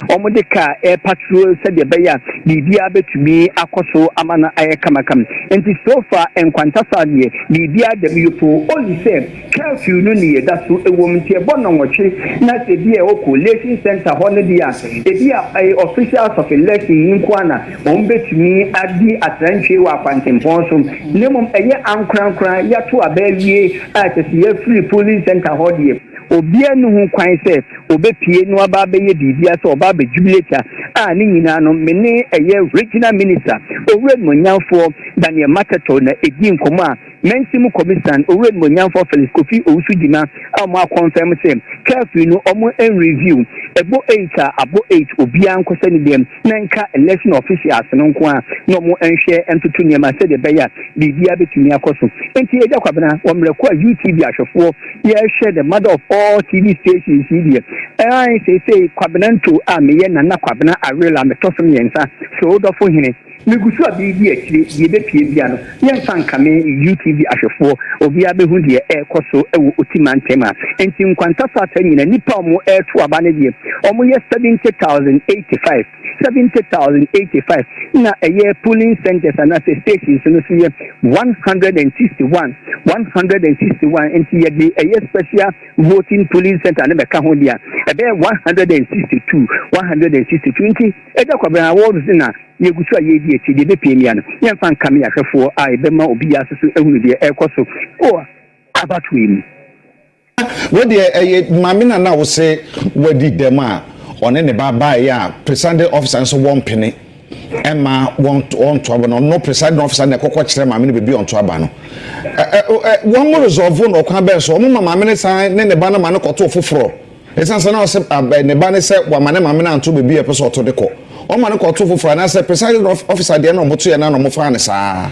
omode ka patrol said the beya bibia betumi akoso amana ayekamakam enti so far enkwantasa de bibia dem yupo only say curfew no ne da so ewom tie bono nwoche na se bia o collation center hono dia bia officials of election nkwana ombetumi adi atranche wa kwantempon so nemom eye ankrankra yato abawie atese free police center hodie obia no hu kwan se obepie no aba beye bibia so oba be jubilate ni nyina no mene eye regional minister owred monyanfo Daniel Matato na edi nkomo a mensimu commission owred monyanfo Felix Kofi Owusudima ama confirm say curfew no omo en review ebo 8 abo 8 obia nkosani dem na nka election officials no nko a no mo enhwe entutu niam say de beya bibia betumi akoso enti eja kwabena omreko a UTV ahwefo ye share the mother of all TV stations here I say kwabenanto a meye nana kwabena arela metoso yensa so do fo hene megusu abidi akire ye bepie bia no yensa nkame UTV ahwefo obi abehu de ekoso ewo otimantema enti nkwantasa atanyina nipa omo eto abane de omo ye 70,085 na eye polling centers and stations no so ye 161 enti ye de eye special voting polling center na beka ho dia ebe 162 enti eja kwabena awards na yegusu ayedi eti de bepemia no yemfa nkame yahwefo a ebema obi asoso ehunu de ekoso o abatwim wodi mamina na wo se wadi dem a one ne baba ya presiding officer so won pene ema won to aba no presiding officer na kokko kire mamina bebi on to aba no won mo resolve no kwa be so mo mamina san ne ba na ma no koto foforo esansa na o se ne ba ne se wa mamina anto bebi e peso to de ko o ma no koto foforo na se presiding officer de na mo to ya na no mo fa ne saa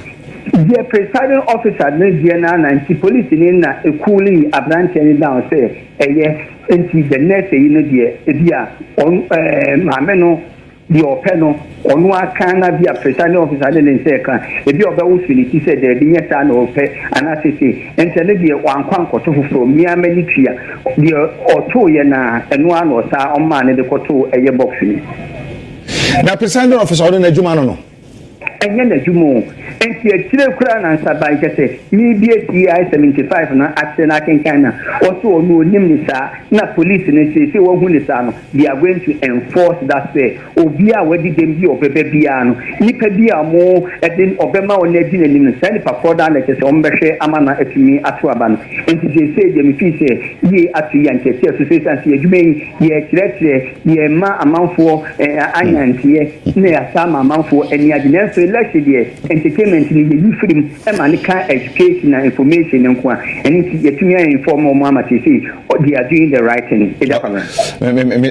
the presiding officer Nigeria na police ni na ekuli abrante ni down say eye enti the next you know the bia on mameno the openo onu aka na bia presiding officer de say kan e bia oba wusuliti say de bi nyeta na ope anasese enti ne de wankwan koto foforo mia malitua the oto ye na enu ano sa o ma ne de koto eye box ni na presiding officer na juma no enye na jumo enti akire kura na nsaban kese mi bie TI 75 na action kenkana also onu onim ni sa na police ne say wo hu ni sa no they are going to enforce that say obi a wadi dem bi obebe bia no nipa bia mo edin obema ona di nanim no say nipa for that na kese ombehwe amana atumi ato aba no enti say dem fi say ye atu ya nkese association say adwumen ye kire ye ma amanfo anyantie na ya sama amanfo eni adina so election there entertainment ni you freedom e man can education and information nko a eni yetumi inform mo amate say they are doing the right thing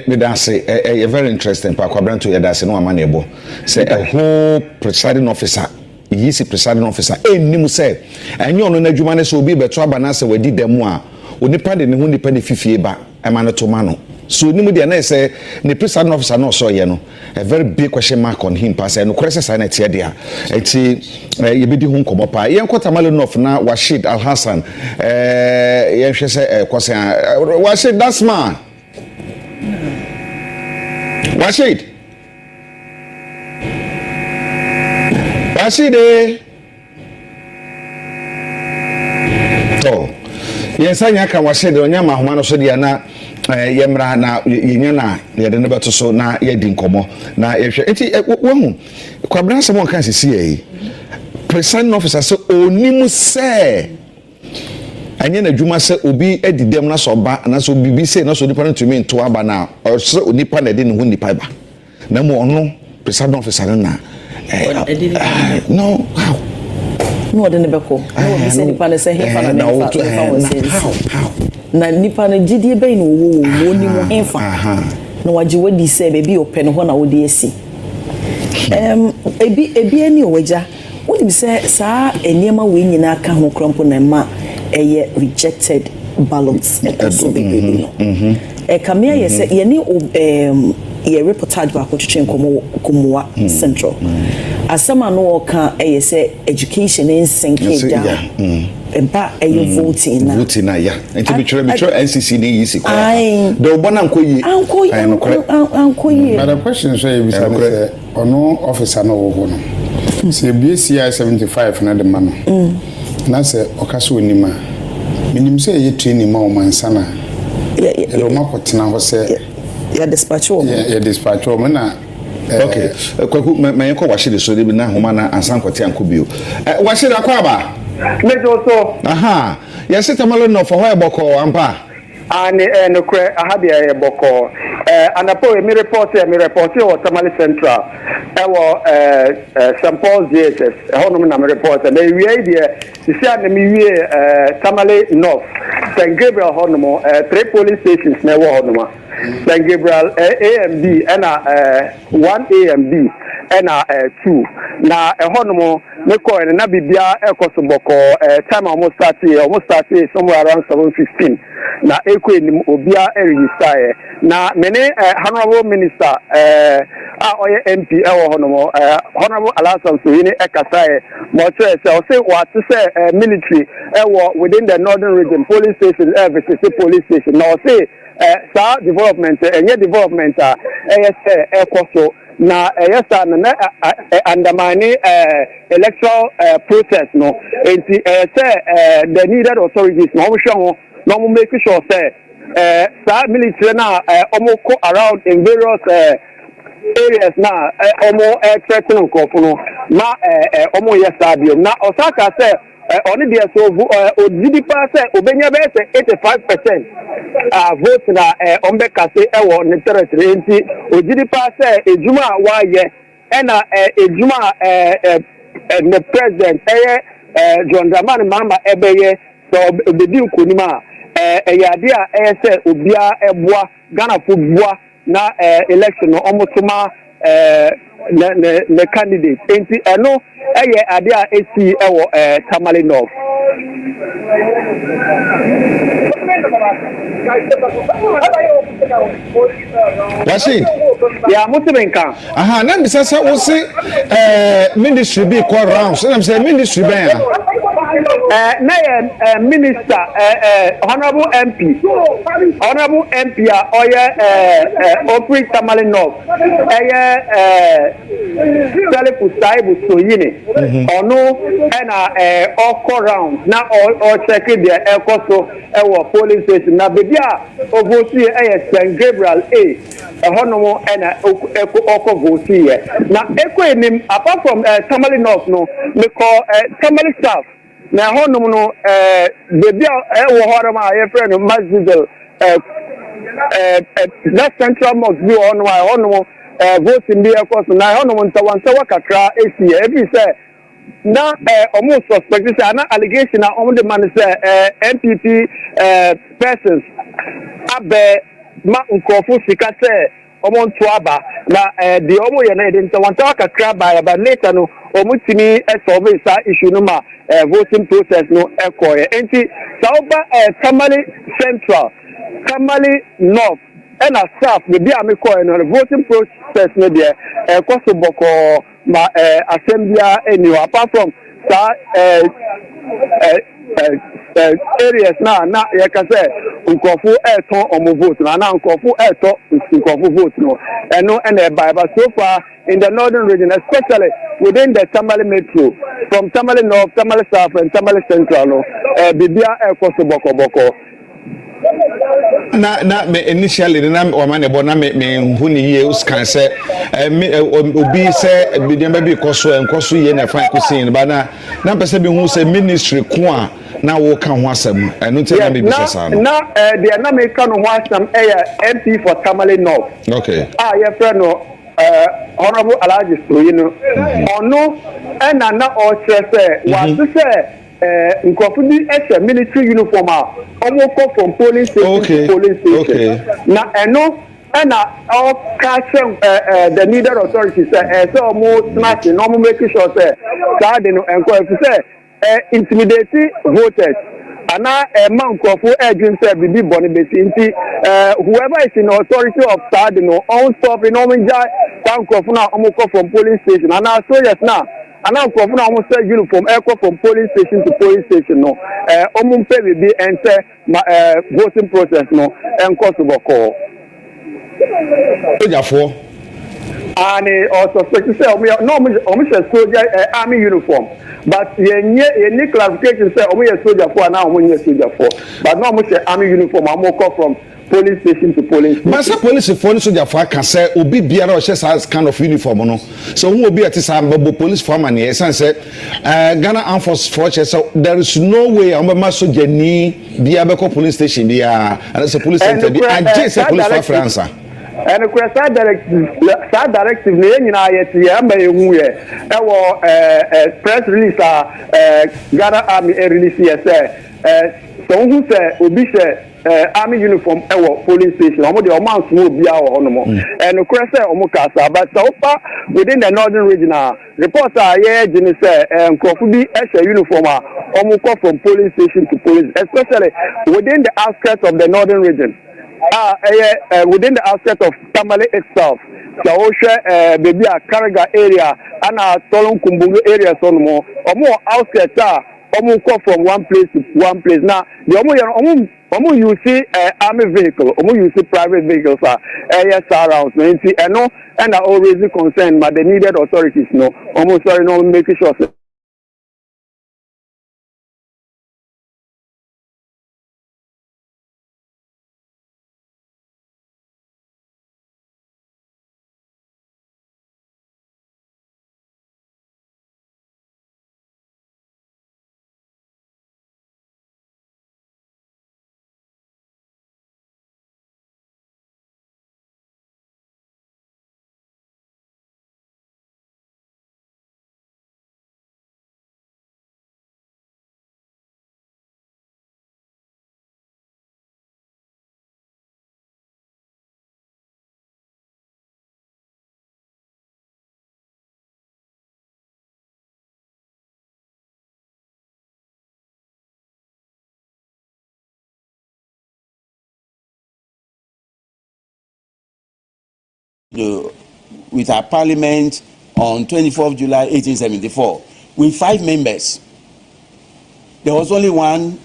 me da say very interesting pa kwabranto ya da say no amana ebo say a whole presiding officer yisi presiding officer enimu say enye ono na adwuma ne so obi beto aba na say wadi demu a onipa de ne ho nipa de fifie ba e man to ma no so nimu de na say the presiding officer no so ye no a very big question mark on him pass no kwese say na tie dia enti ye bedi hu nkomo pa ye nkota malo no na Washid Al Hassan ye hwe say kwese Washid that's man Washid oh yes anya ka Washid onyama homa no so dia na yemra na yenya na ye de ne beto so na ye di nkomo na ye hwe enti wo kwabran se mo kan sisi e presiding officer so onimu se anya na dwuma se obi edidem na so ba na so bibi se na so nipa no tumi nto aba na o so onipa na de ne hu nipa ba na mo ono presiding officer na no how no de ne beko no bi se nipa ne se hefa na how na nipa na gidie be no wo ni mo hefa na waje wadi se be bi open ho na wodi esi ebi ani owaja wodi bi se saa eniema we nyina aka ho krampo na ma eye rejected ballots so be no kamia ye se ye ni ye reportage ba ko twetwe nkomo komoa central asama no ka say education in sinking down eba voting na ya enti bitwere NCC ni yisi kwa de obona nkoyi ankoyi but the question say bi say ono officer no wo no say BCI 75 na de ma no na say okaso onima minim say ye training ma o mansana ya o makotena ho say ya dispatch wo ya dispatch wo na okay kwaku mayenko wahye de so de bi na homa na ansankote ankobio wahye da kwa ba mejo so aha yes tamalo no for why boko ampa ani no kre ahabia ye boko anapo mi report o Tamale Central ewo St Paul's JSS hono na mi report na wie dia sisia na mi wie Tamale North St Gabriel hono mo 3 police stations na wo hono ma St Gabriel AMB and 1 AMB and 2 na hono mo me ko na bibia ekoso boko time almost started somewhere around 7:15 na eko enim obia register na mene honorable minister oye MP ewo hono mo honorable Alasan Soyini ekasa mo say what say military ewo within the northern region police station visit police station now say development development ekoso na yesa na undermine electoral process no enti the needed authorities no hwe no make sure say military na almost around in various areas na threatening kofuno na yesa biom na osaka say only there so OGD pass obenya be say 85% vote na ombe kase ewo ne territory enti OGD pass ejuma wa ye na ejuma the president John Dramani Mahama ebeye so obedi nkonima eyade a say obia eboa Ghana fo boa na election no omotuma the candidate enti eno ade a esi ewo Tamale North Rashid ya mutimenka aha na bisasa wo se ministry bi call rounds na say ministry ben na minister honorable MP oye operate Tamale North Salifu Saibu Soyini ono na all round na all check there ekoso ewo police station na bebia ovosi St Gabriel honomo na eko vosi na eko enim apart from Tamale North no me call Tamale South na honomo no bebia ewo horama ye friend Masjid that central mosque bi honomo voting be ekoso na honomo ntawansa kakra esi every say na almost suspect say na allegation na on the man say MPP persons abe ma nkofu sika say omonto aba na the omo ye na identity wanta kakra ba later no omutimi solve sa issue no ma voting process no ekoye enti sauba Tamale Central Tamale North and a staff the be amiko no voting process no there koso boko ma assembly anyway apart from areas na you can say nkofu eton omo vote na nkofu eton nkofu vote no and by so far in the northern region especially within the Tamale Metro from Tamale North Tamale South and Tamale Central no bibia ekoso boko na me initially na wamane bo na me huni ye uskan se obi se bidiamba bi koso ye na fan kusin ba na pese bi hu se ministry ko a na wo ka ho asem enu te na me bi sesa no na the na me ka no ho asem MP for Tamale North okay ye friend no honorable Alhaji Soyini ono na o chese wa se nkofu di military uniform almost from police station to police station na eno na all catch the needed authorities so almost smashing no make sure say that they no encourage say intimidate voters ana man nkofu edwin say bibi boni besinti whoever is in authority of Sad, on stop in Ominja, Town Crofuna, Omoko from police station, and our soldiers now. And now Crofuna almost said uniform, echo from police station to police station, no. Omumpe will be enter voting process, no, and Kosovo call. And also to say, no, soldier army uniform. But any clarification say, we are soldier for now, we are soldier for. But no, we army uniform, I'm more from police station to police station. But some police soldier for can say, Obi Biara has kind of uniform, no. So who will be at this police foreman, yes, and said, Ghana Armed Forces, so there is no way I'm a master Jenny, Biabeko police station, and it's a police center, and just a police for answer. And of course, that directive, press release, Ghana Army release, yes, so who say, Obi army uniform, police station, the amounts will be our honorable. And of course, Omukasa, but so far within the northern region, reports are, yeah, Jenny and Kofubi as a uniform, Omuko from police station to police, especially within the outskirts of the northern region. Within the outskirts of Tamale itself, Saosha, maybe a Karaga area, and a Solon Kumbungu area, or more outskirts are almost from one place to one place. Now, the Omu you see army vehicle, Omu you see private vehicles are areas around, and no, and are always concerned, but the needed authorities, no, almost sorry, no, making sure. With our parliament on 24th July 1874 with 5 members. There was only one,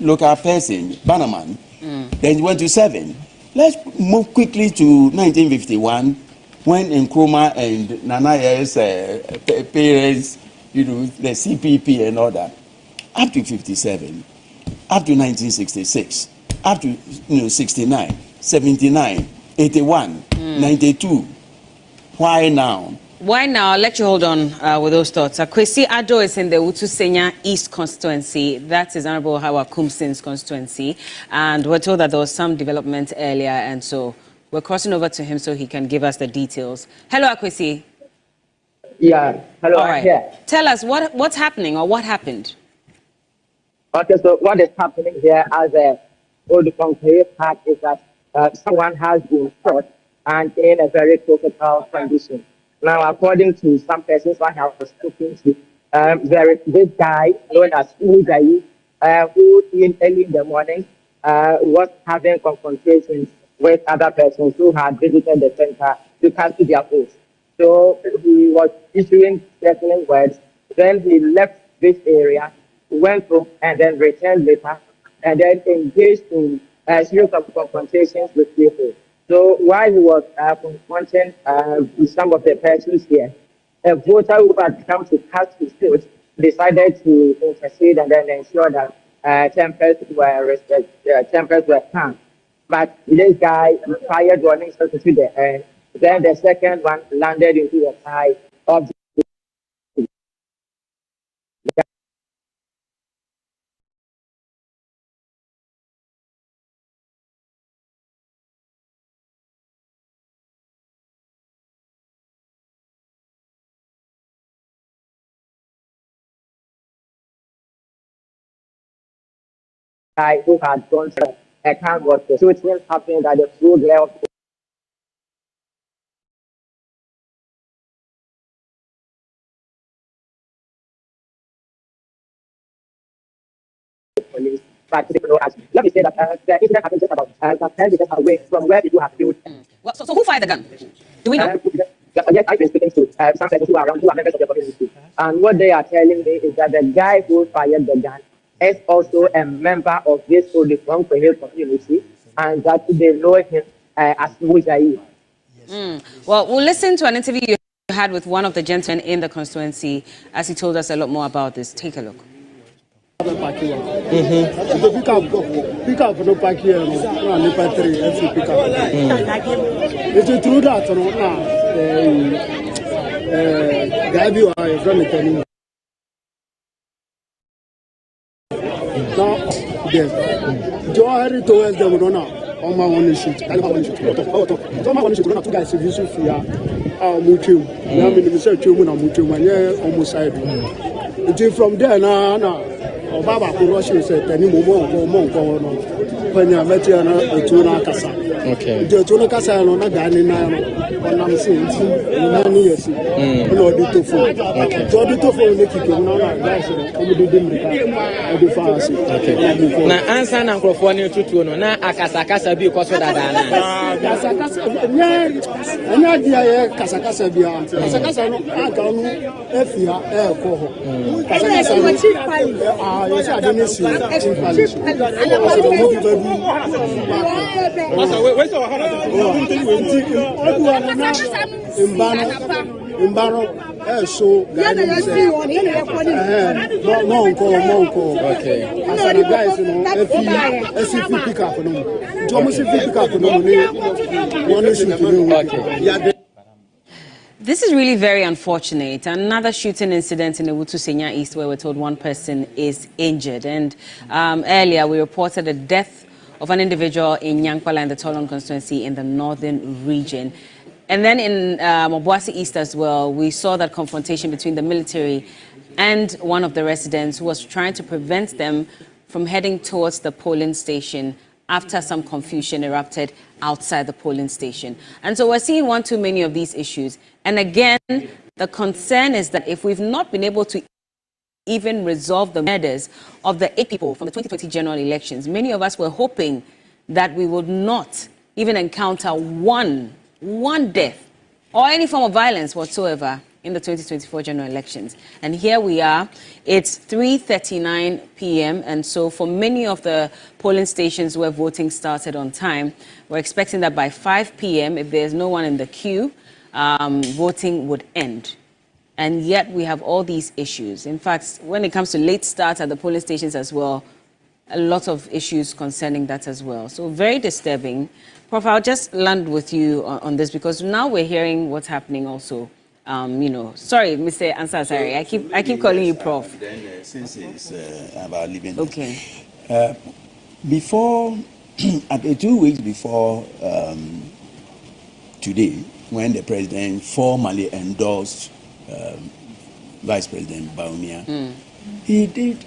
local person, Bannerman. Then it went to 7. Let's move quickly to 1951 when Nkrumah and Nanaya's parents, the CPP and all that. Up to 57, up to 1966, up to 69, 79, 81, 92. Why now? Why now? I'll let you hold on with those thoughts. Kwesi Addo is in the Utusenya East constituency. That is Honorable Hawa Kumsin's constituency. And we're told that there was some development earlier. And so we're crossing over to him so he can give us the details. Hello, Kwesi. Yeah, hello. All right. Yeah. Tell us what's happening or what happened. Okay, so what is happening here as a old concrete park is that someone has been shot and in a very critical condition. Now, according to some persons I have spoken to, there is this guy known as Ugai, who early in the morning was having confrontations with other persons who had visited the center to cancel their oath. So he was issuing certain words. Then he left this area, went home, and then returned later, and then engaged in a series of confrontations with people. So while he was confronting some of the persons here, a voter who had come to cast his vote decided to intercede and then ensure that tempers were calm. But this guy fired warning shots into the air. Then the second one landed into the thigh of the guy who had gone to a car was the shooting happened at the full glare of the police. but people know us. Let me say that the incident happened just about 10 meters away from where people have killed. Well, so who fired the gun? Do we know? Yes, I've been speaking to some persons who are around, who are members of the community. And what they are telling me is that the guy who fired the gun is also a member of this Odifon community, and that they know him as Mujayi. Well, we'll listen to an interview you had with one of the gentlemen in the constituency as he told us a lot more about this. Take a look. Pick up no pack here, no patri, pick up. It's true that Gabi are from the Kenny. Now, yes, Joe Harry told them, on my one shoot, I don't want to shoot. Don't want to shoot. Two guys, if you shoot, Mutu, now in the research, you will Mutu, when you're almost side. From there, now. Baba Kuroshi said, "Any moment when you met you on Tuna Casa." Okay. The Tuna Casa on a gun in I'm saying, many years. No, the tofu. Okay. So the tofu, they keep on guys, and we didn't do fast. Okay. Now, answer and microphone to Tuno. Now, Akasa be because of that. And I dear Casacasa beyond. Casacasa, I don't know if you are alcohol. Yes, I didn't see This is really very unfortunate. Another shooting incident in Ewutu Senya East where we're told one person is injured. And earlier we reported the death of an individual in Nyankwala in the Tolon constituency in the northern region. And then in Obuasi East as well, we saw that confrontation between the military and one of the residents who was trying to prevent them from heading towards the polling station after some confusion erupted outside the polling station. And so we're seeing one too many of these issues. And again, the concern is that if we've not been able to even resolve the murders of the 8 people from the 2020 general elections, many of us were hoping that we would not even encounter one death or any form of violence whatsoever in the 2024 general elections. And here we are, it's 3:39 p.m. And so for many of the polling stations where voting started on time, we're expecting that by 5 p.m., if there's no one in the queue, voting would end. And yet we have all these issues. In fact, when it comes to late start at the polling stations as well, a lot of issues concerning that as well. So very disturbing. Prof, I'll just land with you on this because now we're hearing what's happening also. Sorry, Mr. Ansasari, I keep calling you Prof. Then, since it's about living. Okay. Before, 2 weeks before today, when the president formally endorsed Vice President Baumia, he did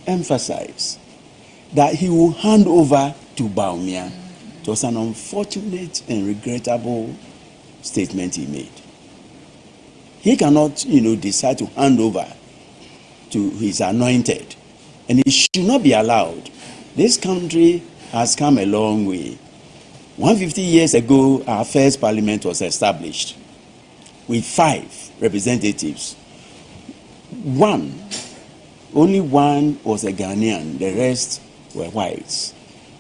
emphasize that he will hand over to Baumia. It was an unfortunate and regrettable statement he made. He cannot, decide to hand over to his anointed, and it should not be allowed. This country has come a long way. 150 years ago, our first parliament was established with 5 representatives. Only one was a Ghanaian, the rest were whites.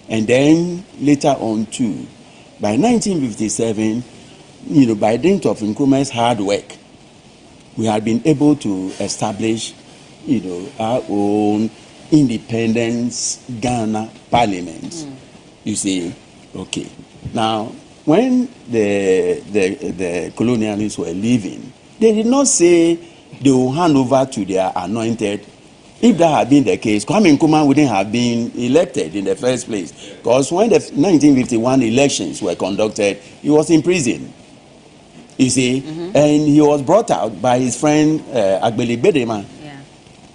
And then later on 2. By 1957, by dint of Nkrumah's hard work, we had been able to establish, our own independence Ghana parliament. You see, okay. Now, when the colonialists were leaving, they did not say they will hand over to their anointed. If that had been the case, Kwame Nkrumah wouldn't have been elected in the first place. Because when the 1951 elections were conducted, he was in prison. You see, and he was brought out by his friend Agbeli Bedema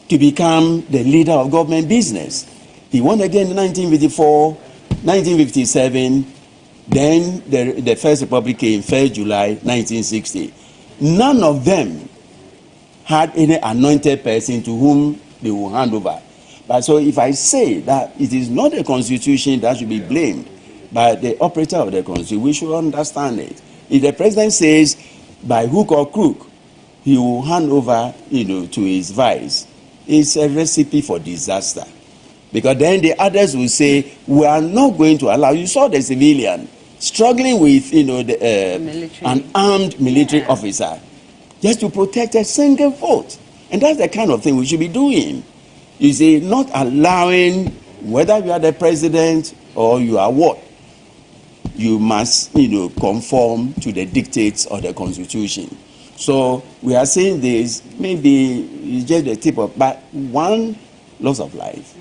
to become the leader of government business. He won again in 1954, 1957, then the First Republic came 1st July 1960. None of them had any anointed person to whom they will hand over. But so if I say that it is not the constitution that should be blamed, but the operator of the constitution, we should understand it. If the president says by hook or crook, he will hand over, to his vice, it's a recipe for disaster. Because then the others will say, we are not going to allow. You saw the civilian struggling with, an armed military officer just to protect a single vote. And that's the kind of thing we should be doing. You see, not allowing, whether you are the president or you are what, you must, conform to the dictates of the constitution. So we are saying this, maybe it's just the tip of, but one loss of life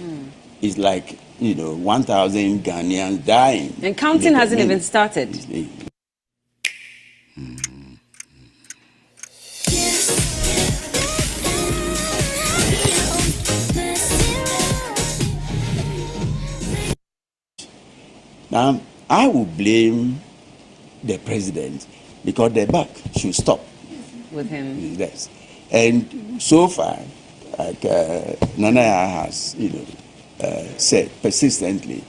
is like, 1,000 Ghanaians dying. And counting hasn't even started. Now, I will blame the president because the buck should stop with him. Yes. And so far, like Nana has, said persistently,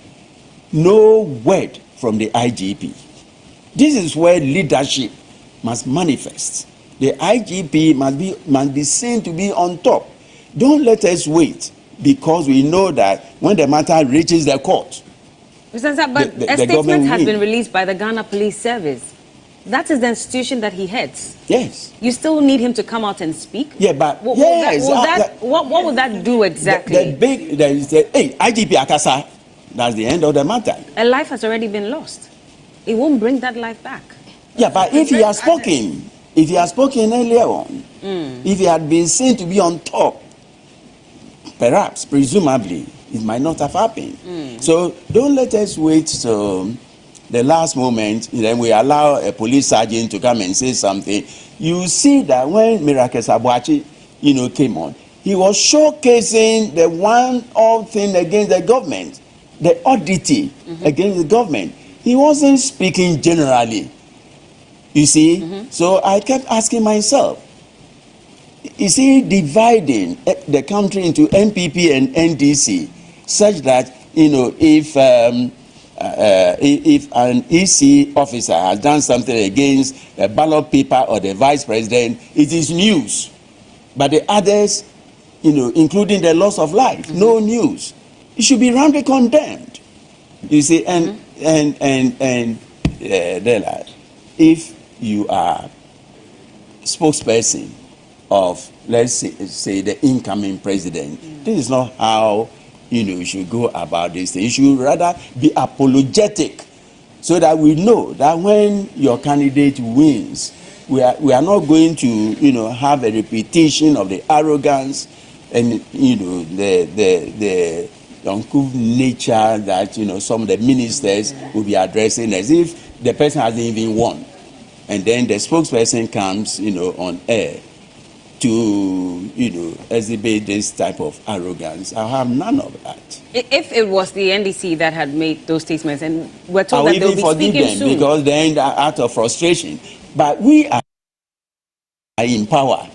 no word from the IGP. This is where leadership must manifest. The IGP must be seen to be on top. Don't let us wait, because we know that when the matter reaches the court, but a statement has been released by the Ghana Police Service. That is the institution that he heads. Yes. You still need him to come out and speak? Yeah, but what would that do exactly? Hey, IGP Akasa, that's the end of the matter. A life has already been lost. It won't bring that life back. Yeah, but if he has spoken earlier on, if he had been seen to be on top, perhaps, presumably, it might not have happened. So don't let us wait till the last moment, then we allow a police sergeant to come and say something. You see that when Miracle Sabuachi, came on, he was showcasing the one-off thing against the government, the oddity against the government. He wasn't speaking generally. You see? So I kept asking myself, is he dividing the country into NPP and NDC such that, if an EC officer has done something against a ballot paper or the vice president, it is news. But the others, including the loss of life, no news. It should be roundly condemned. You see, and if you are spokesperson of, let's say the incoming president, this is not how you should go about this thing. You should rather be apologetic, so that we know that when your candidate wins, we are not going to have a repetition of the arrogance and the uncouth nature that some of the ministers will be addressing, as if the person hasn't even won, and then the spokesperson comes on air to exhibit this type of arrogance. I have none of that. If it was the NDC that had made those statements, and we're told that they'll be speaking soon, because then out of frustration. But we are in power.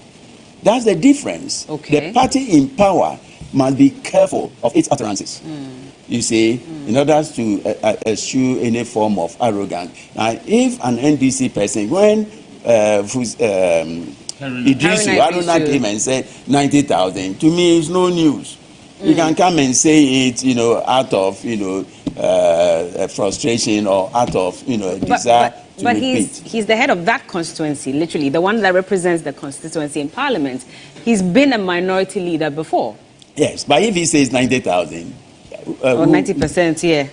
That's the difference. Okay. The party in power must be careful of its utterances. You see, in order to eschew any form of arrogance. Now, if an NDC person, when Idrisu Haruna came and said 90,000, to me it's no news. You can come and say it, out of frustration or out of a desire to but repeat. he's the head of that constituency, literally the one that represents the constituency in Parliament. He's been a minority leader before. Yes, but if he says 90,000, or 90%, yeah.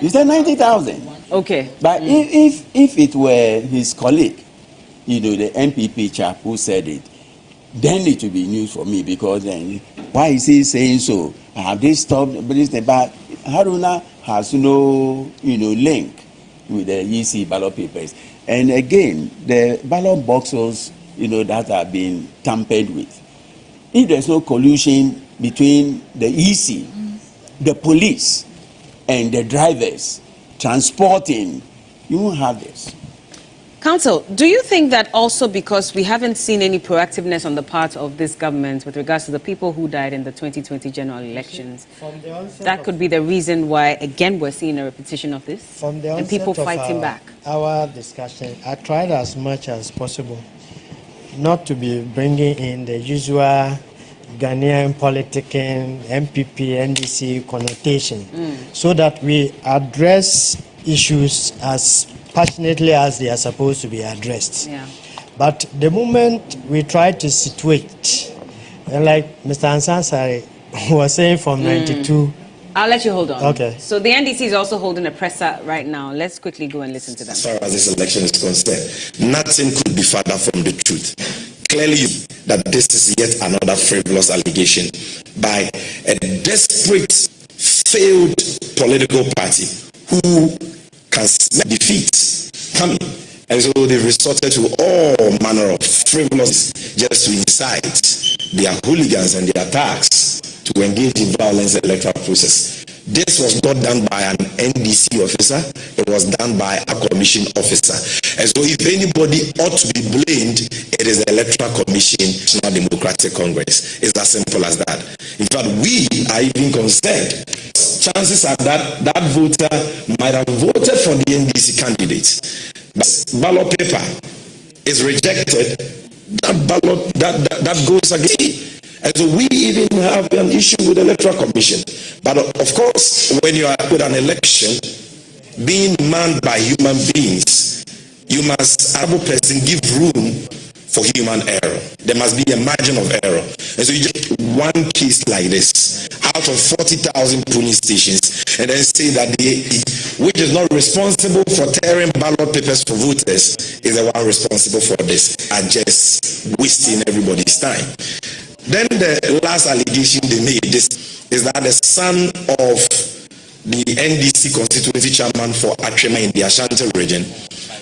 You said 90,000. Okay. But if it were his colleague, the MPP chap who said it, then it will be news for me, because then why is he saying so? Have they stopped? But Haruna has no link with the EC ballot papers. And again, the ballot boxes that have been tampered with. If there's no collusion between the EC, the police, and the drivers transporting, you won't have this. Council, do you think that also because we haven't seen any proactiveness on the part of this government with regards to the people who died in the 2020 general elections, that could be the reason why, again, we're seeing a repetition of this? From the and people fighting back? Our discussion, I tried as much as possible not to be bringing in the usual Ghanaian politicking, MPP, NDC connotation, so that we address issues as passionately as they are supposed to be addressed. Yeah. But the moment we try to situate, and like Mr. Ansansari was saying from 92. I'll let you hold on. Okay. So the NDC is also holding a presser right now. Let's quickly go and listen to that. As far as this election is concerned, nothing could be further from the truth. Clearly, that this is yet another frivolous allegation by a desperate, failed political party who can smell defeat coming. And so they resorted to all manner of frivolous just to incite their hooligans and their attacks to engage in violence in the electoral process. This was not done by an NDC officer, it was done by a commission officer. And so if anybody ought to be blamed, it is the Electoral Commission, National Democratic Congress. It's as simple as that. In fact, we are even concerned. Chances are that that voter might have voted for the NDC candidate. But ballot paper is rejected, that goes against. And so we even have an issue with the Electoral Commission. But of course, when you are with an election being manned by human beings, you must, as a person, give room for human error. There must be a margin of error. And so you just one case like this out of 40,000 polling stations, and then say that which is not responsible for tearing ballot papers for voters is the one responsible for this, and just wasting everybody's time. Then the last allegation they made is that the son of the NDC constituency chairman for Atrema in the Ashanti region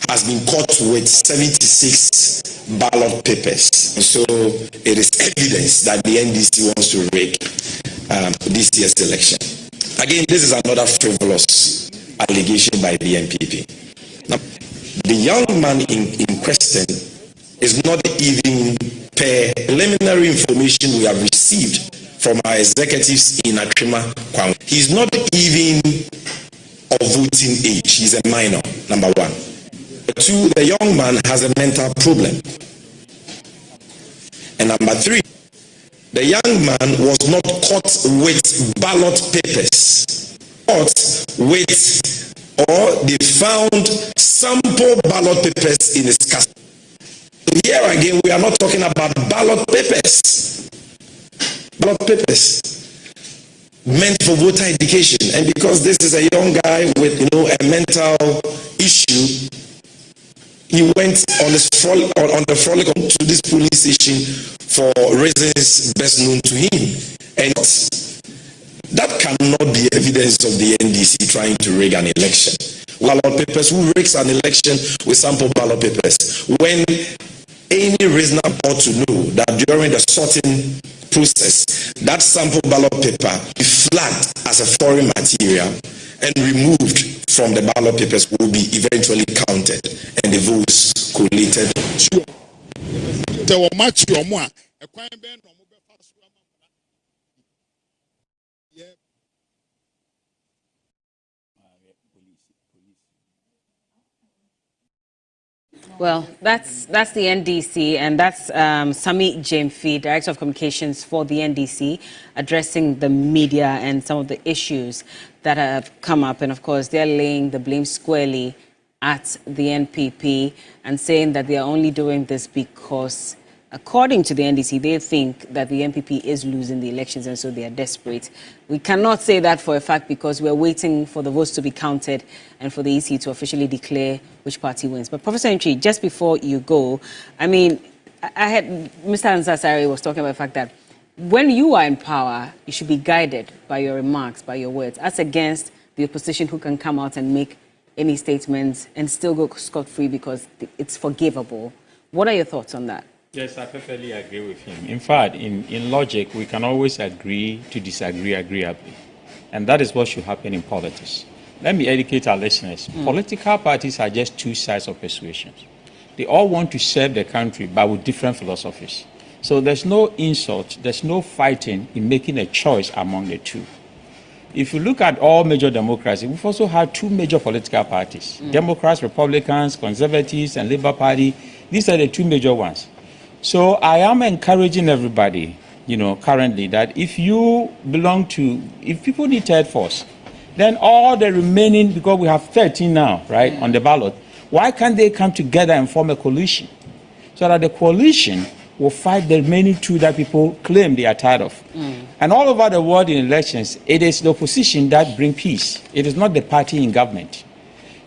has been caught with 76 ballot papers. And so it is evidence that the NDC wants to rig this year's election. Again, this is another frivolous allegation by the MPP. Now, the young man in question is not even per preliminary information we have received from our executives in Atrema. He's not even of voting age. He's a minor, number one. Two, the young man has a mental problem. And number three, the young man was not caught with ballot papers. Caught with, or they found sample ballot papers in his custody. Here again, we are not talking about ballot papers. Ballot papers meant for voter education. And because this is a young guy with, a mental issue, he went on the frolic to this police station for reasons best known to him. And that cannot be evidence of the NDC trying to rig an election. Ballot papers, who rigs an election with sample ballot papers? When any reasonable ought to know that during the sorting process, that sample ballot paper is flagged as a foreign material and removed from the ballot papers will be eventually counted and the votes collated. Well, that's the NDC, and that's Sami Jemfi, Director of Communications for the NDC, addressing the media and some of the issues that have come up. And of course, they're laying the blame squarely at the NPP and saying that they are only doing this because, according to the NDC, they think that the NPP is losing the elections, and so they are desperate. We cannot say that for a fact because we're waiting for the votes to be counted and for the EC to officially declare which party wins. But Professor Ntwi, just before you go, I mean, I had Mr. Ansasari was talking about the fact that when you are in power, you should be guided by your remarks, by your words, as against the opposition who can come out and make any statements and still go scot-free because it's forgivable. What are your thoughts on that? Yes, I perfectly agree with him. In fact, in logic, we can always agree to disagree agreeably. And that is what should happen in politics. Let me educate our listeners. Political parties are just two sides of persuasions. They all want to serve the country, but with different philosophies. So there's no insult, there's no fighting in making a choice among the two. If you look at all major democracies, we've also had two major political parties, Democrats, Republicans, Conservatives, and Labour Party. These are the two major ones. So I am encouraging everybody, currently, that if you belong to, if people need third force, then all the remaining, because we have 13 now, right, on the ballot, why can't they come together and form a coalition? So that the coalition will fight the remaining two that people claim they are tired of. And all over the world in elections, it is the opposition that bring peace. It is not the party in government.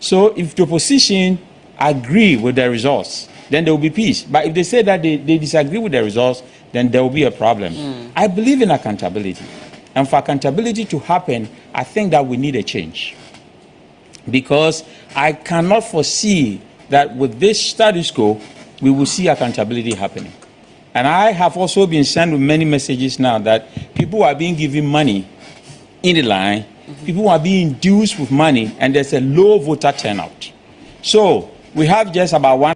So if the opposition agree with the results, then there will be peace. But if they say that they disagree with the results, then there will be a problem. I believe in accountability. And for accountability to happen, I think that we need a change. Because I cannot foresee that with this status quo, we will see accountability happening. And I have also been sent with many messages now that people are being given money in the line, people are being induced with money, and there's a low voter turnout. So we have just about 1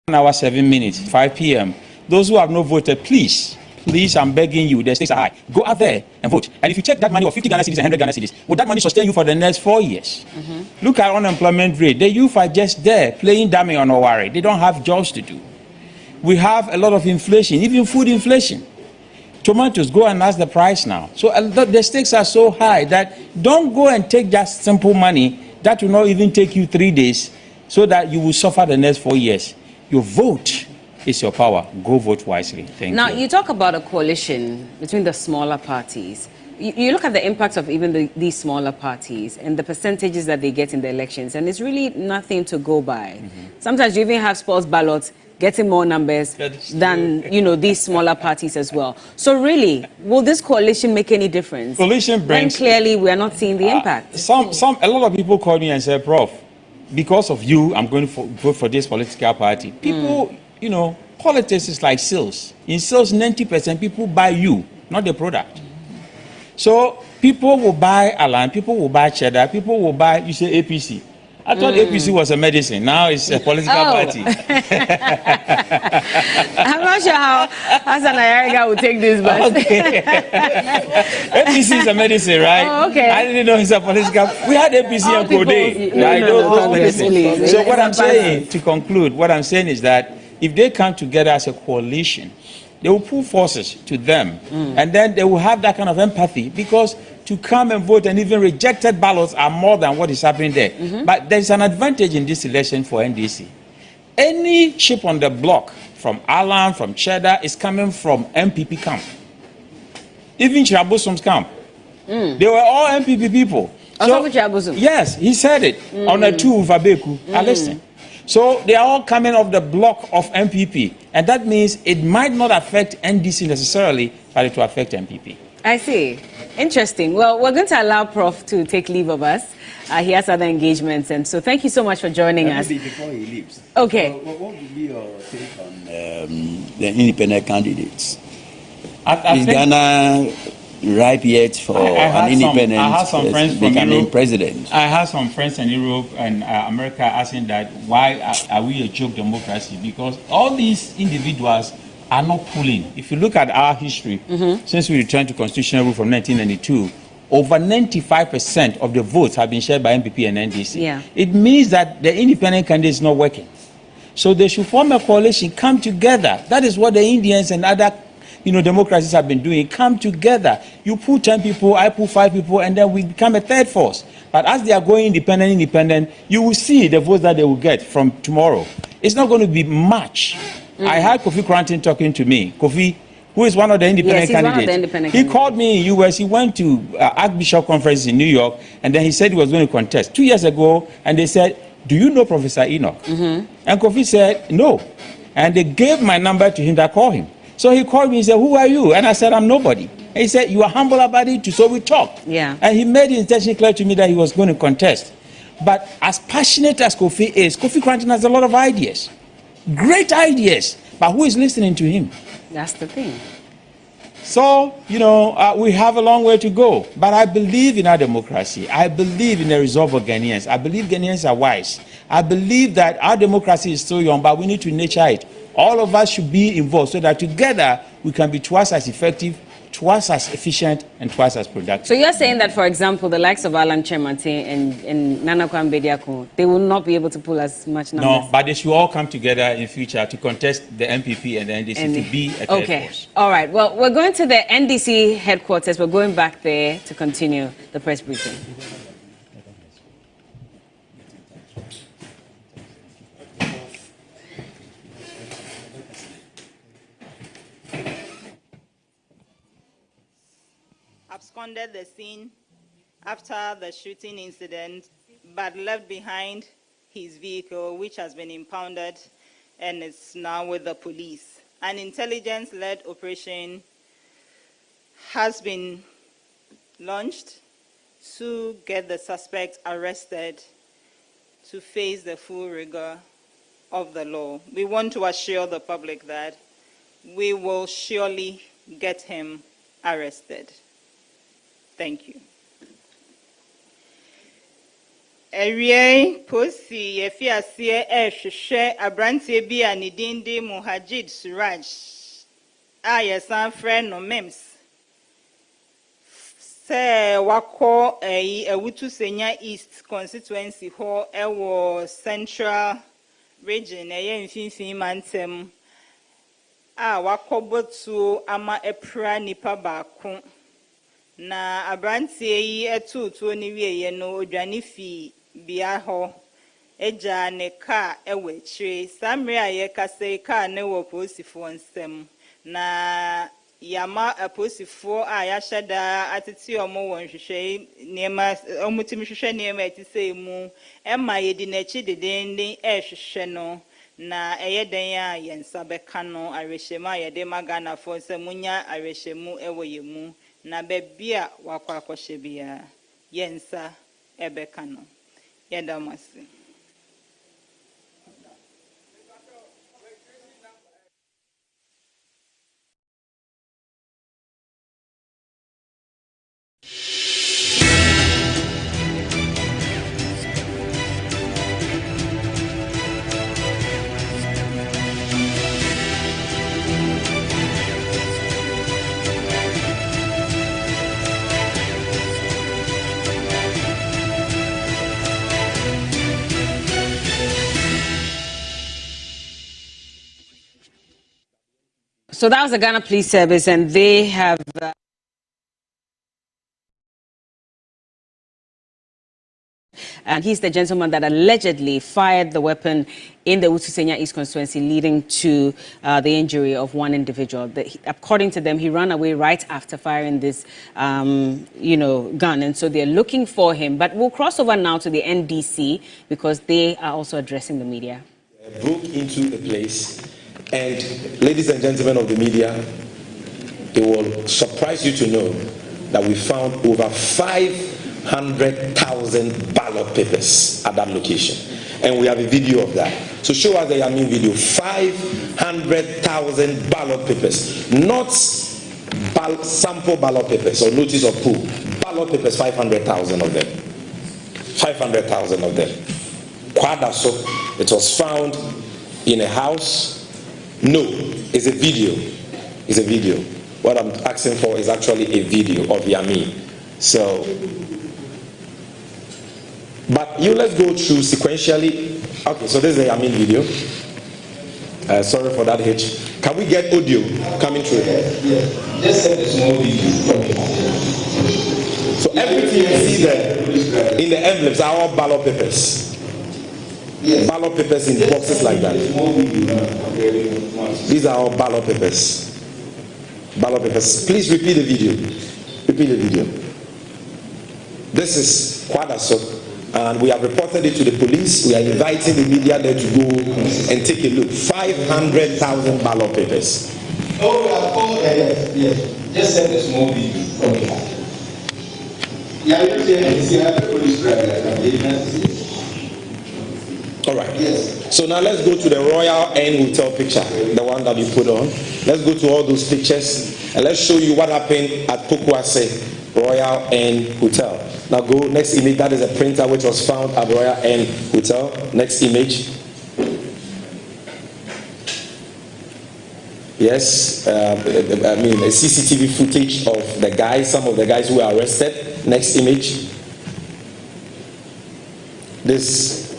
hour, 7 minutes, 5 p.m. Those who have not voted, please, I'm begging you, the stakes are high. Go out there and vote. And if you check that money of 50 Ghana cedis and 100 Ghana cedis, will that money sustain you for the next 4 years? Look at unemployment rate. The youth are just there playing dummy on our worry. They don't have jobs to do. We have a lot of inflation, even food inflation. Tomatoes, go and ask the price now. So the stakes are so high that don't go and take just simple money that will not even take you 3 days so that you will suffer the next 4 years. Your vote is your power. Go vote wisely. Thank you. Now, you talk about a coalition between the smaller parties. You look at the impact of even these smaller parties and the percentages that they get in the elections, and it's really nothing to go by. Sometimes you even have sports ballots getting more numbers than these smaller parties as well. So really, will this coalition make any difference? Coalition brings. When clearly we are not seeing the impact. A lot of people call me and say, Prof, because of you, I'm going to vote for this political party. People, politics is like sales. In sales, 90% people buy you, not the product. So people will buy Alan, people will buy Cheddar, people will buy, you say APC. I thought APC was a medicine. Now it's a political party. I'm not sure how Hassan Ayariga will take this, but okay. APC is a medicine, right? Oh, okay. I didn't know it's a political. We had APC and Kode. So what I'm saying, to conclude, what I'm saying is that if they come together as a coalition, they will pull forces to them, and then they will have that kind of empathy, because to come and vote and even rejected ballots are more than what is happening there. But there's an advantage in this election for NDC. Any chip on the block from Alan, from Cheddar, is coming from MPP camp. Even Chirabosom's camp. They were all MPP people. So, yes, he said it on a tour with Abeku. I listened. So they are all coming off the block of MPP. And that means it might not affect NDC necessarily, but it will affect MPP. I see. Interesting. Well, we're going to allow Prof to take leave of us. He has other engagements. And so thank you so much for joining us. Before he leaves. Okay. What would be your take on the independent candidates? Is Ghana ripe yet for an independent becoming president? I have some friends in Europe and America asking that why are we a joke democracy? Because all these individuals are not pulling. If you look at our history, since we returned to constitutional rule from 1992, over 95% of the votes have been shared by MPP and NDC. Yeah. It means that the independent candidate is not working. So they should form a coalition, come together. That is what the Indians and other democracies have been doing. Come together. You pull 10 people, I pull 5 people, and then we become a third force. But as they are going independent, you will see the votes that they will get from tomorrow. It's not going to be much. I had Kofi Krantin talking to me. Kofi, who is one of the independent candidates. He called me in US. He went to Archbishop Conference in New York, and then he said he was going to contest 2 years ago. And they said, "Do you know Professor Enoch?" And Kofi said, "No." And they gave my number to him to call him. So he called me and said, "Who are you?" And I said, "I'm nobody." And he said, "You are humble about it, so we talked." Yeah. And he made his intention clear to me that he was going to contest. But as passionate as Kofi is, Kofi Krantin has a lot of ideas. Great ideas. But who is listening to him? That's the thing. So, we have a long way to go. But I believe in our democracy. I believe in the resolve of Ghanaians. I believe Ghanaians are wise. I believe that our democracy is still young, but we need to nurture it. All of us should be involved so that together we can be twice as effective, twice as efficient, and twice as productive. So you're saying that, for example, the likes of Alan Chemate and Nana Kwambediako, they will not be able to pull as much numbers? No, but they should all come together in future to contest the MPP and the NDC to be a third force. All right. Well, we're going to the NDC headquarters. We're going back there to continue the press briefing. Absconded the scene after the shooting incident, but left behind his vehicle, which has been impounded and is now with the police. An intelligence-led operation has been launched to get the suspect arrested to face the full rigor of the law. We want to assure the public that we will surely get him arrested. Thank you. Erie posi yefi asie ehwehwe abrantie bi a ne din de Muhajid Suraj a yesan frɛ no Mems sɛ wakɔ Ewutu Senya East constituency ho ɛwɔ Central region ɛyɛ mfimfini mantem a wakɔ botu ama epra nipa baako. Na abrantie yi etutu ni wieye no odwane fi bia ho eja ne ka ewe chire samre aye kase ka ne wo posifo nsem na yama aposifo a ya hyeda atete omo won hwehwe niema omutimi hwehwe niema etise mu ema yedi na chi dedende ehwehwe no na eyeden a yensa beka no arehwemu ayede magana fo nsem munya arehwemu ewo yemu na bebia wakwakwashe bia yensa ebeka no yedamasi. So that was the Ghana Police Service, and they have... and he's the gentleman that allegedly fired the weapon in the Ewutu Senya East constituency, leading to the injury of one individual. According to them, he ran away right after firing this, gun, and so they're looking for him. But we'll cross over now to the NDC because they are also addressing the media. Broke into the place, and ladies and gentlemen of the media, it will surprise you to know that we found over 500,000 ballot papers at that location, and we have a video of that. So show us the Yamin video. 500,000 ballot papers, not sample ballot papers or notice of pool. Ballot papers, 500,000 of them. 500,000 of them. Kwadaso, it was found in a house. No, it's a video. It's a video. What I'm asking for is actually a video of Yamin. So, but let's go through sequentially. Okay, so this is the Yamin video. Sorry for that hitch. Can we get audio coming through? Yes. Just send a small video. So everything you see there in the envelopes are all ballot papers. Yes. Ballot papers in boxes like that. These are all ballot papers. Ballot papers. Please repeat the video. Repeat the video. This is Kwadaso, and we have reported it to the police. We are inviting the media there to go and take a look. 500,000 ballot papers. Oh, yes, yes. Just send a small video. Okay. Yeah, you see how the police drive. All right. Yes. So now let's go to the Royal Inn Hotel picture, the one that you put on. Let's go to all those pictures and let's show you what happened at Pokuase Royal Inn Hotel. Now go next image. That is a printer which was found at Royal Inn Hotel. Next image. Yes, I mean a CCTV footage of the guys, some of the guys who were arrested. Next image. This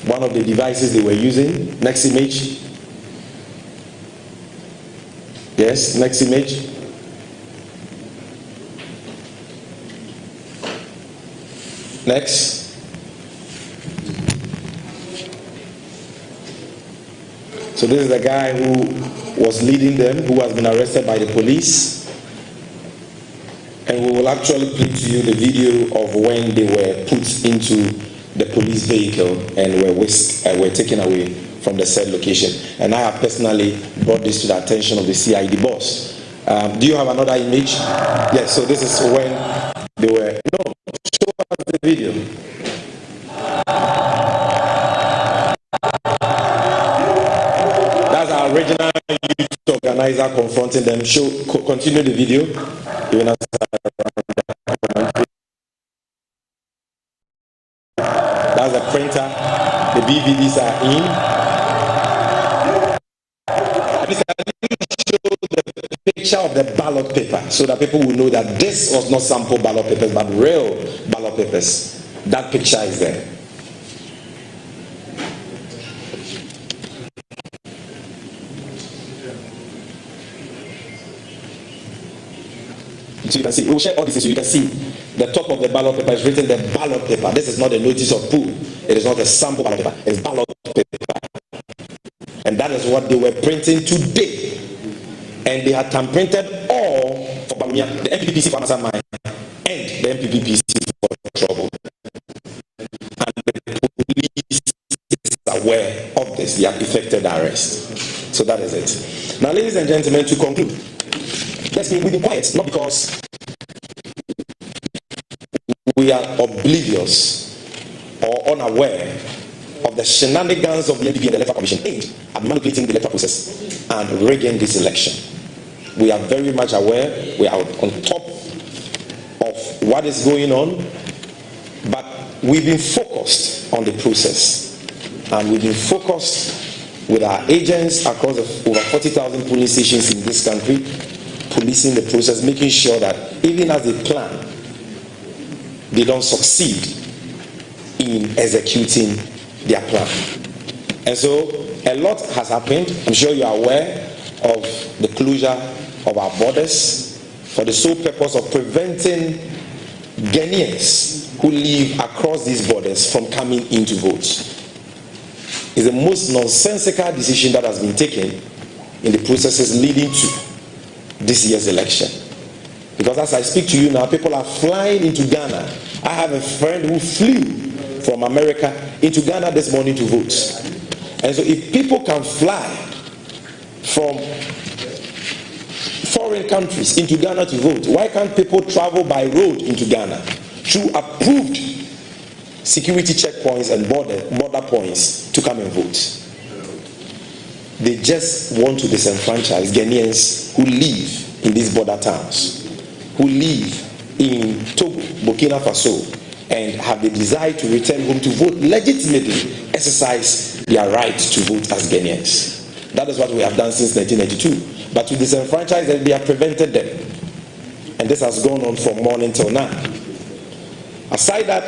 one of the devices they were using. Next image. Yes, next image. Next. So this is the guy who was leading them, who has been arrested by the police. And we will actually play to you the video of when they were put into the police vehicle and were taken away from the said location. And I have personally brought this to the attention of the CID boss. Do you have another image? Yes, so this is when they were... No, show us the video. That's our original youth organizer confronting them. Continue the video. That's a printer. The BVDs are in. Please, can you show the picture of the ballot paper so that people will know that this was not sample ballot papers but real ballot papers. That picture is there. So you can see, we'll share all this so you can see the top of the ballot paper is written the ballot paper. This is not a notice of pool. It is not a sample ballot paper. It's ballot paper. And that is what they were printing today. And they had printed all for Bamia, the MPPC for Amazon Mine, and the MPPC for trouble. And the police is aware of this. They have effected arrest. So that is it. Now, ladies and gentlemen, to conclude, we've been quiet, not because we are oblivious or unaware of the shenanigans of the NPP and the Electoral Commission aimed at manipulating the electoral process and rigging this election. We are very much aware, we are on top of what is going on, but we've been focused on the process, and we've been focused with our agents across the over 40,000 police stations in this country, policing the process, making sure that even as they plan, they don't succeed in executing their plan. And so a lot has happened. I'm sure you are aware of the closure of our borders for the sole purpose of preventing Ghanaians who live across these borders from coming into votes. It's the most nonsensical decision that has been taken in the processes leading to this year's election. Because as I speak to you now, people are flying into Ghana. I have a friend who flew from America into Ghana this morning to vote. And so if people can fly from foreign countries into Ghana to vote, why can't people travel by road into Ghana through approved security checkpoints and border points to come and vote? They just want to disenfranchise Ghanaians who live in these border towns, who live in Togo, Burkina Faso, and have the desire to return home to vote, legitimately exercise their right to vote as Ghanaians. That is what we have done since 1992. But to disenfranchise them, we have prevented them. And this has gone on from morning till now. Aside that,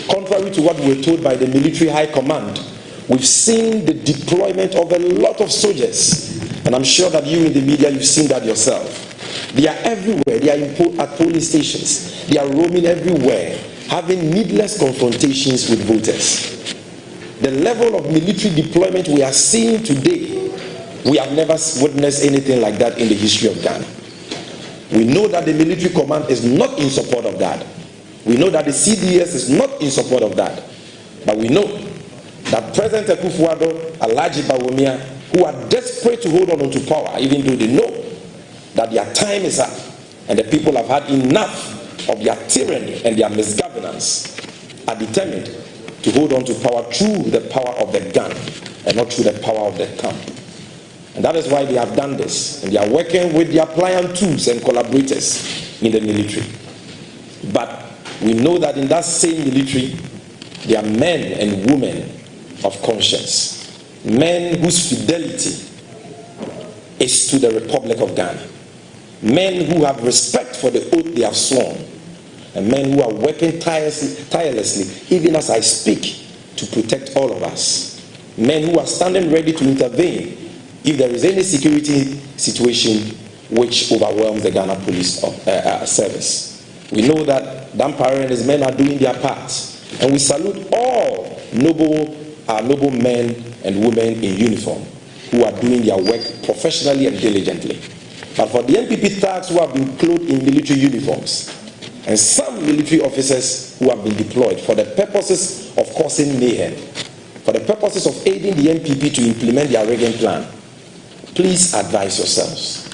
contrary to what we were told by the military high command, we've seen the deployment of a lot of soldiers. And I'm sure that you in the media, you've seen that yourself. They are everywhere. They are at police stations. They are roaming everywhere, having needless confrontations with voters. The level of military deployment we are seeing today, we have never witnessed anything like that in the history of Ghana. We know that the military command is not in support of that. We know that the CDS is not in support of that. But we know that President Akufo-Addo, Alhaji Bawumia, who are desperate to hold on to power, even though they know that their time is up and the people have had enough of their tyranny and their misgovernance, are determined to hold on to power through the power of the gun and not through the power of the camp. And that is why they have done this. And they are working with their pliant tools and collaborators in the military. But we know that in that same military, there are men and women of conscience. Men whose fidelity is to the Republic of Ghana. Men who have respect for the oath they have sworn. And men who are working tirelessly, even as I speak, to protect all of us. Men who are standing ready to intervene if there is any security situation which overwhelms the Ghana Police Service. We know that Dampare and his men are doing their part. And we salute all noble men and women in uniform who are doing their work professionally and diligently. But for the NPP thugs who have been clothed in military uniforms, and some military officers who have been deployed for the purposes of causing mayhem, for the purposes of aiding the NPP to implement their rigging plan, please advise yourselves.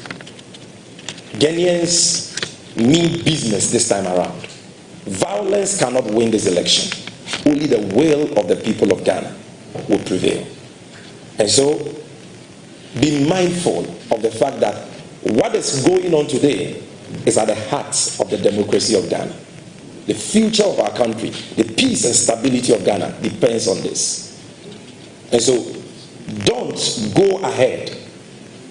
Ghanaians mean business this time around. Violence cannot win this election. Only the will of the people of Ghana will prevail. And so, be mindful of the fact that what is going on today is at the heart of the democracy of Ghana. The future of our country, the peace and stability of Ghana depends on this. And so, don't go ahead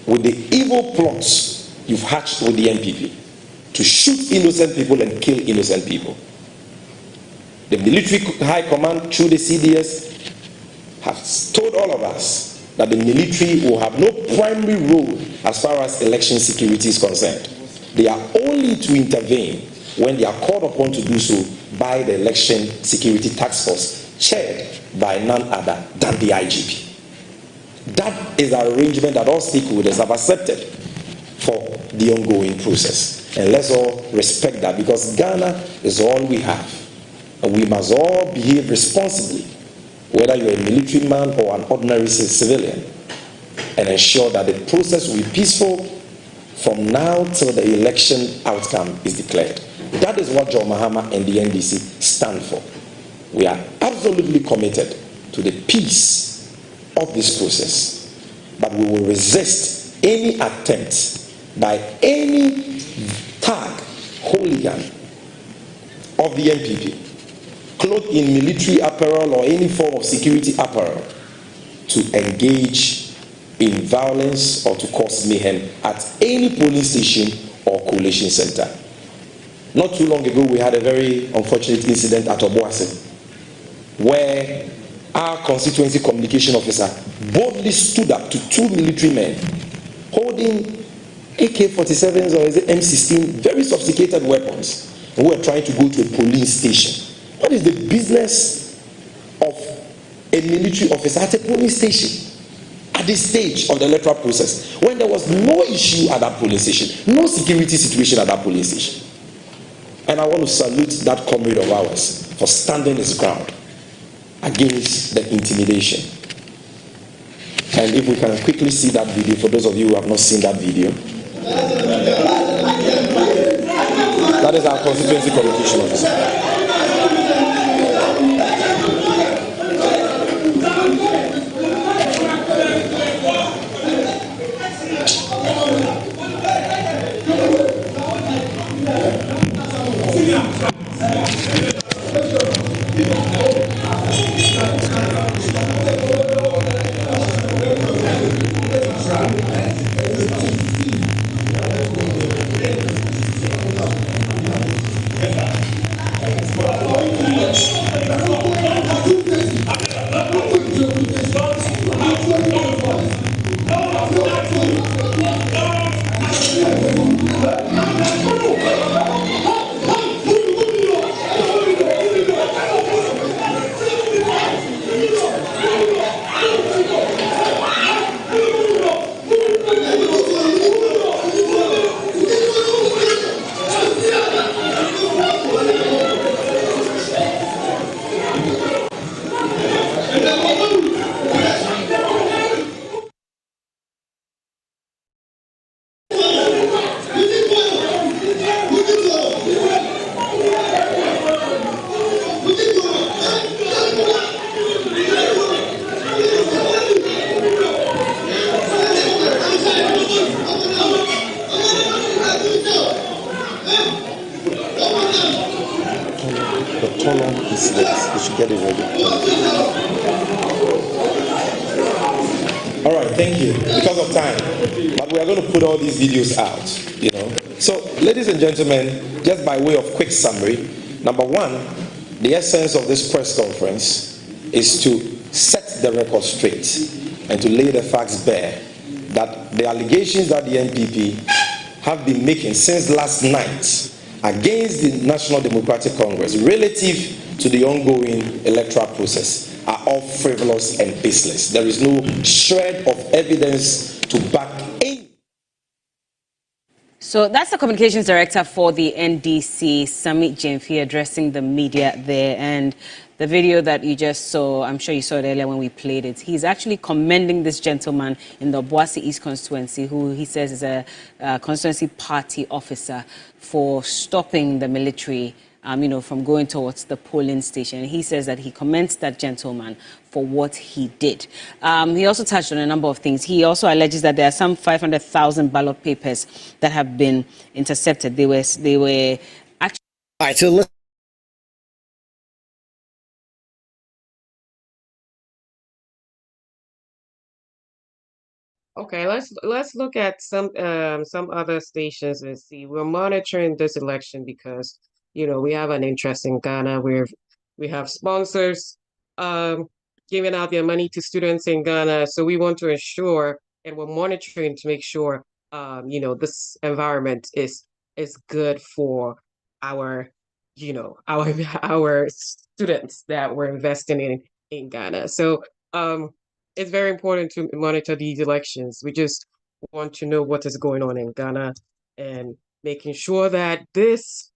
with the evil plots you've hatched with the NPP to shoot innocent people and kill innocent people. The military high command through the CDS has told all of us that the military will have no primary role as far as election security is concerned. They are only to intervene when they are called upon to do so by the Election Security Task Force, chaired by none other than the IGP. That is the arrangement that all stakeholders have accepted for the ongoing process. And let's all respect that, because Ghana is all we have. And we must all behave responsibly, whether you're a military man or an ordinary civilian, and ensure that the process will be peaceful from now till the election outcome is declared. That is what John Mahama and the NDC stand for. We are absolutely committed to the peace of this process, but we will resist any attempt by any thug, hooligan of the NPP, clothed in military apparel or any form of security apparel, to engage in violence or to cause mayhem at any polling station or collation center. Not too long ago, we had a very unfortunate incident at Obuasi, where our constituency communication officer boldly stood up to two military men holding AK-47s or is it M16, very sophisticated weapons, who were trying to go to a polling station. What is the business of a military officer at a polling station at this stage of the electoral process, when there was no issue at that polling station, no security situation at that polling station? And I want to salute that comrade of ours for standing his ground against the intimidation. And if we can quickly see that video, for those of you who have not seen that video, that is our constituency communication officer. The column is late. You should get it ready. All right, thank you. Because of time, but we are going to put all these videos out, you know. So, ladies and gentlemen, just by way of quick summary, number one, the essence of this press conference is to set the record straight and to lay the facts bare that the allegations that the NPP have been making since last night against the National Democratic Congress relative to the ongoing electoral process are all frivolous and baseless. There is no shred of evidence to back any. So that's the communications director for the NDC, Samit Jemfi, addressing the media there. And the video that you just saw, I'm sure you saw it earlier when we played it, he's actually commending this gentleman in the Boise East constituency, who he says is a constituency party officer, for stopping the military from going towards the polling station. He says that he commends that gentleman for what he did. He also touched on a number of things. He also alleges that there are some 500,000 ballot papers that have been intercepted. They were actually... All right, so let's... Okay, let's look at some other stations and see. We're monitoring this election because we have an interest in Ghana. We have sponsors giving out their money to students in Ghana, so we want to ensure, and we're monitoring to make sure this environment is good for our our students that we're investing in Ghana. So it's very important to monitor these elections. We just want to know what is going on in Ghana and making sure that this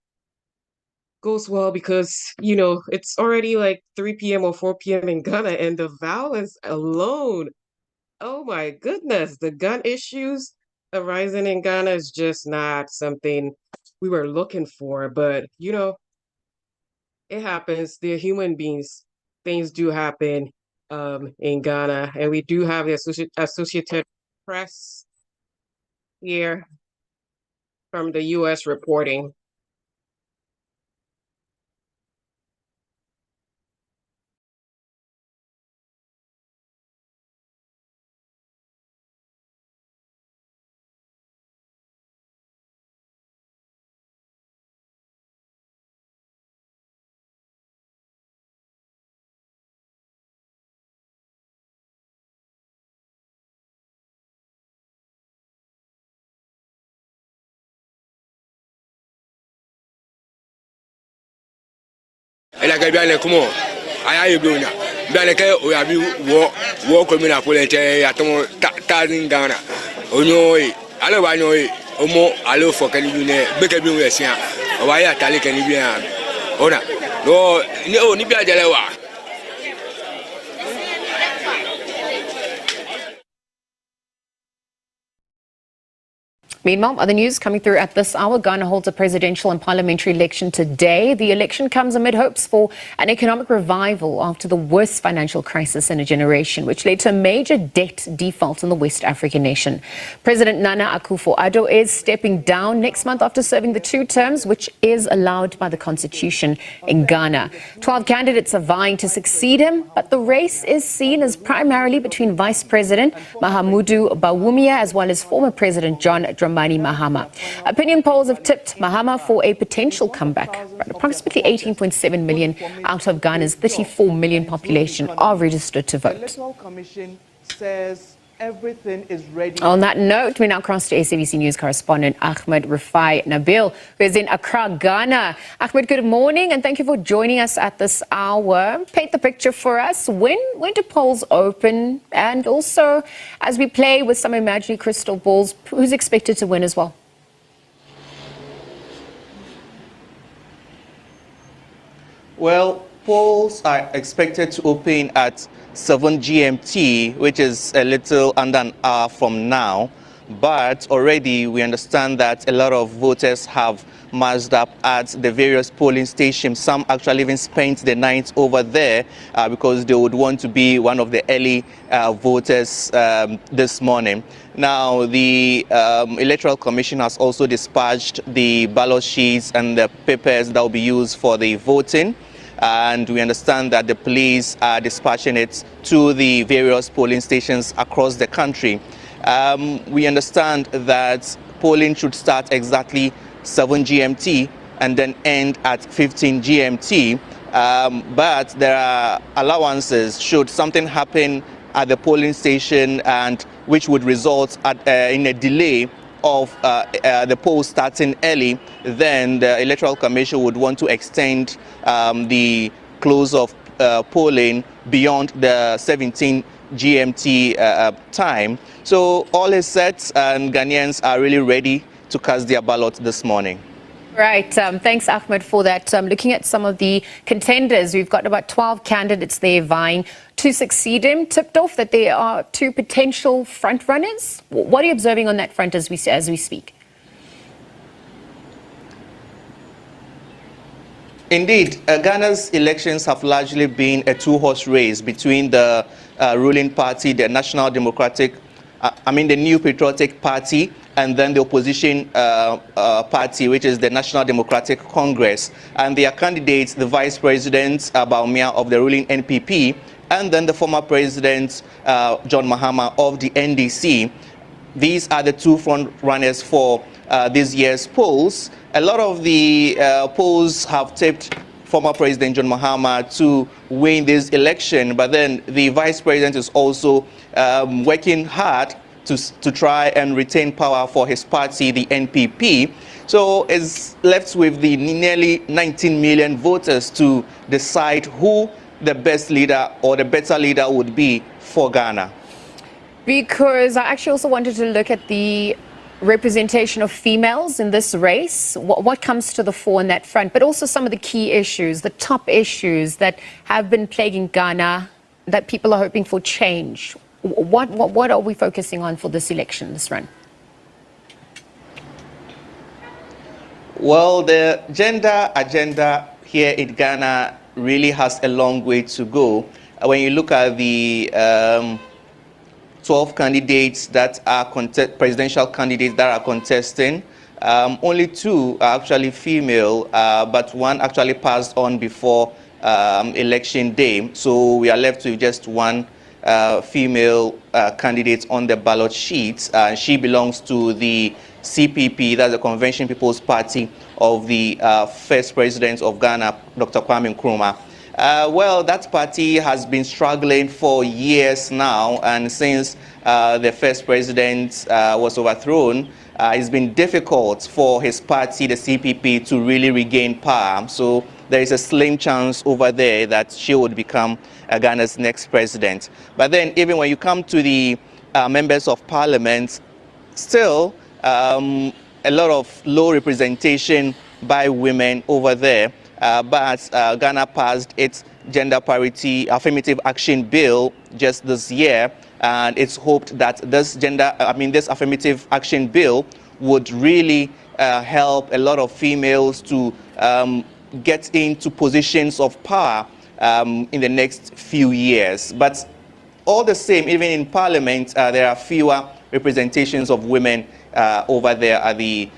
goes well, because it's already like 3 p.m. or 4 p.m. in Ghana, and the violence alone, oh my goodness, the gun issues arising in Ghana is just not something we were looking for. But it happens. They're human beings. Things do happen in Ghana, and we do have the Associated Press here from the U.S. reporting. Elaka biane kumo ayaye blona biane ke o ya bi wo komina polente ya tomo ta ngana onyoy alo ba nyoy omo alo fo kan yune beke bi we sia o ba ya tale kan bi an ona no ni o ni bi ajale wa. Meanwhile, other news coming through at this hour. Ghana holds a presidential and parliamentary election today. The election comes amid hopes for an economic revival after the worst financial crisis in a generation, which led to a major debt default in the West African nation. President Nana Akufo-Addo is stepping down next month after serving the 2 terms, which is allowed by the constitution in Ghana. 12 candidates are vying to succeed him, but the race is seen as primarily between Vice President Mahamudu Bawumia as well as former President John Dramani Mahama. Opinion polls have tipped Mahama for a potential comeback, but approximately 18.7 million out of Ghana's 34 million population are registered to vote. The Electoral Commission says everything is ready. On that note, we now cross to SABC News correspondent Ahmed Rufai Nabil, who is in Accra, Ghana. Ahmed, good morning, and thank you for joining us at this hour. Paint the picture for us. When do polls open? And also, as we play with some imaginary crystal balls, who's expected to win as well? Well, polls are expected to open at 7 GMT, which is a little under an hour from now. But already we understand that a lot of voters have massed up at the various polling stations. Some actually even spent the night over there because they would want to be one of the early voters this morning. Now, the Electoral Commission has also dispatched the ballot sheets and the papers that will be used for the voting. And we understand that the police are dispatching it to the various polling stations across the country. We understand that polling should start exactly 7 GMT and then end at 15 GMT. But there are allowances should something happen at the polling station, and which would result in a delay of the polls starting early. Then the Electoral Commission would want to extend the close of polling beyond the 17 GMT time. So all is set, and Ghanaians are really ready to cast their ballot this morning. Right. Thanks, Ahmed, for that. Looking at some of the contenders, we've got about 12 candidates there vying to succeed him. Tipped off that there are 2 potential front runners. What are you observing on that front as we speak? Indeed, Ghana's elections have largely been a 2-horse race between the ruling party, the National Democratic, the New Patriotic Party, and then the opposition party, which is the National Democratic Congress. And their candidates, the Vice President Baumia of the ruling NPP, and then the former President John Mahama of the NDC. These are the 2 front runners for this year's polls. A lot of the polls have tipped former President John Mahama to win this election, but then the Vice President is also working hard to try and retain power for his party, the NPP. So it's left with the nearly 19 million voters to decide who the best leader or the better leader would be for Ghana. Because I actually also wanted to look at the representation of females in this race, what comes to the fore in that front, but also some of the key issues, the top issues that have been plaguing Ghana that people are hoping for change. What are we focusing on for this election, this run? Well, the gender agenda here in Ghana really has a long way to go. When you look at the 12 candidates that are presidential candidates that are contesting, only 2 are actually female, but 1 actually passed on before election day. So we are left with just 1 female candidate on the ballot sheet. She belongs to the CPP, that's the Convention People's Party of the first president of Ghana, Dr. Kwame Nkrumah. Well, that party has been struggling for years now, and since the first president was overthrown, it's been difficult for his party, the CPP, to really regain power. So there is a slim chance over there that she would become Ghana's next president. But then even when you come to the members of parliament, still a lot of low representation by women over there. But Ghana passed its gender parity affirmative action bill just this year, and it's hoped that this affirmative action bill would really help a lot of females to get into positions of power in the next few years. But all the same, even in parliament, there are fewer representations of women over there at the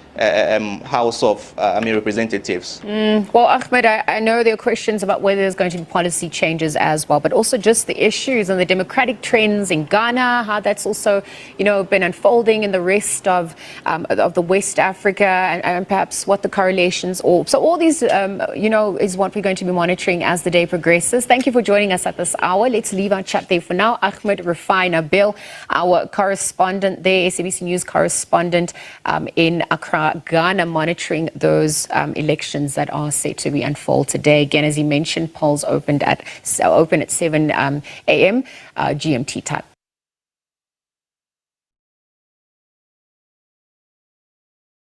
House of Representatives. Well, Ahmed, I know there are questions about whether there's going to be policy changes as well, but also just the issues and the democratic trends in Ghana, how that's also, been unfolding in the rest of the West Africa, and perhaps what the correlations are. So all these, is what we're going to be monitoring as the day progresses. Thank you for joining us at this hour. Let's leave our chat there for now. Ahmed Rufai Nabil, our correspondent there, SABC News correspondent in Accra, Ghana, monitoring those elections that are set to be unfold today. Again, as he mentioned, polls open at 7 a.m. GMT time.